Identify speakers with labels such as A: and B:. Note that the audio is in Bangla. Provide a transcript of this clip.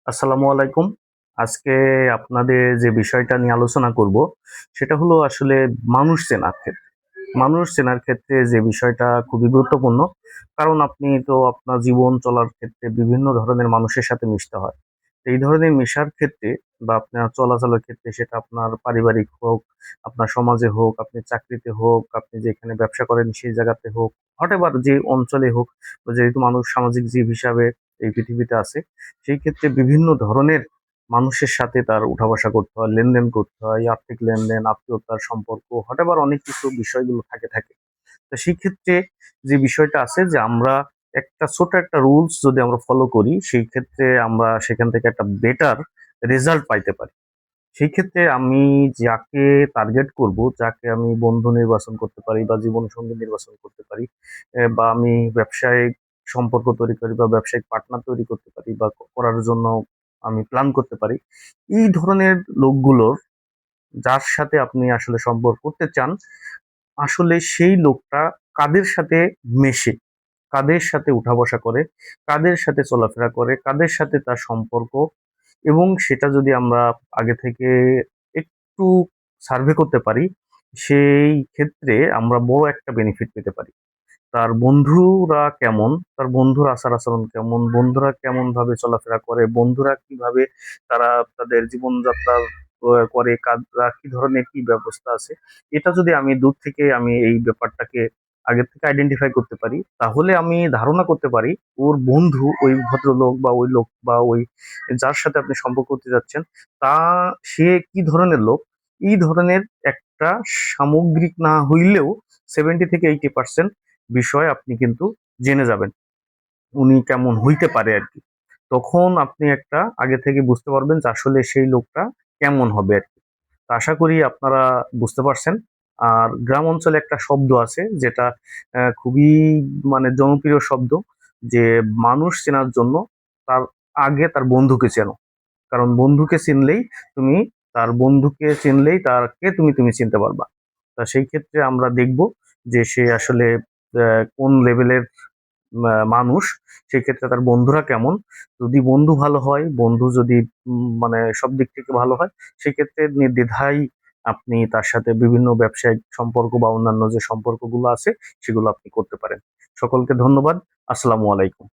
A: আসসালামু আলাইকুম। আজকে আপনাদের যে বিষয়টা নিয়ে আলোচনা করব, সেটা হলো আসলে মানুষ চেনার ক্ষেত্রে। মানুষ চেনার ক্ষেত্রে যে বিষয়টা খুবই গুরুত্বপূর্ণ। কারণ আপনি তো আপনার জীবন চলার ক্ষেত্রে বিভিন্ন ধরনের মানুষের সাথে মিশতে হয়। এই ধরনের মেশার ক্ষেত্রে বা আপনার চলাচলের ক্ষেত্রে সেটা আপনার পারিবারিক হোক, আপনার সমাজে হোক, আপনি চাকরিতে হোক, আপনি যেখানে ব্যবসা করেন সেই জায়গাতে হোক, হোয়াটএভার যে অঞ্চলে হোক, যেহেতু মানুষ সামাজিক জীব হিসাবে এই পৃথিবীতে আছে, সেই ক্ষেত্রে বিভিন্ন ধরনের মানুষের সাথে তার উঠা বসা করতে হয়, লেনদেন করতে হয়, আর্থিক লেনদেন, আত্মীয়তার সম্পর্ক, হোয়াটএভার অনেক কিছু বিষয়গুলো থাকে। তো সেই ক্ষেত্রে যে বিষয়টা আছে যে আমরা ছোট একটা রুলস যদি আমরা ফলো করি, সেই ক্ষেত্রে আমরা সেখান থেকে একটা বেটার রেজাল্ট পাইতে পারি। সেই ক্ষেত্রে আমি যাকে টার্গেট করব, যাকে আমি বন্ধু নির্বাচন করতে পারি বা জীবনসঙ্গী নির্বাচন করতে পারি, বা আমি ব্যবসায়িক সম্পর্ক তৈরি করি বা ব্যবসায়িক পার্টনার তৈরি করতে পারি বা করার জন্য আমি প্ল্যান করতে পারি। এই ধরনের লোকগুলোর যার সাথে আপনি আসলে সম্পর্ক করতে চান, আসলে সেই লোকটা কাদের সাথে মেশে, কাদের সাথে উঠা বসা করে, কাদের সাথে চলাফেরা করে, কাদের সাথে তার সম্পর্ক, এবং সেটা যদি আমরা আগে থেকে একটু সার্ভে করতে পারি, সেই ক্ষেত্রে আমরা বড় একটা বেনিফিট পেতে পারি। তার বন্ধুরা কেমন, তার বন্ধুর আচার-আচরণ কেমন, বন্ধুরা কেমনভাবে চলাফেরা করে, বন্ধুরা কিভাবে তারা তাদের জীবনযাত্রা করে, কারা কি ধরনের কি ব্যবস্থা আছে। এটা যদি আমি দূর থেকে আমি এই ব্যাপারটাকে আগে থেকে আইডেন্টিফাই করতে পারি, তাহলে আমি ধারণা করতে পারি ওর বন্ধু, ওই ভদ্রলোক বা ওই লোক বা ওই যার সাথে আপনি সম্পর্ক করতে যাচ্ছেন, তা সে কি ধরনের লোক। এই ধরনের একটা সামগ্রিক না হইলেও 70 থেকে 80% বিষয় আপনি কিন্তু জেনে যাবেন উনি কেমন হইতে পারে আর কি। তখন আপনি একটা আগে থেকে বুঝতে পারবেন যে আসলে সেই লোকটা কেমন হবে আর কি। তো আশা করি আপনারা বুঝতে পারছেন। আর গ্রাম অঞ্চলে একটা শব্দ আছে যেটা খুবই মানে জনপ্রিয় শব্দ, যে মানুষ চেনার জন্য তার আগে তার বন্ধুকে চেনো। কারণ বন্ধুকে চিনলেই তাকে তুমি চিনতে পারবা। তা সেই ক্ষেত্রে আমরা দেখব যে সে আসলে কোন লেভেলের মানুষ, সেক্ষেত্রে তার বন্ধুরা কেমন। যদি বন্ধু ভালো হয়, বন্ধু যদি মানে সব দিক থেকে ভালো হয়, সেক্ষেত্রে নির্দ্বিধায় আপনি তার সাথে বিভিন্ন ব্যবসায়িক সম্পর্ক বা অন্যান্য যে সম্পর্কগুলো আছে সেগুলো আপনি করতে পারেন। সকলকে ধন্যবাদ। আসসালামু আলাইকুম।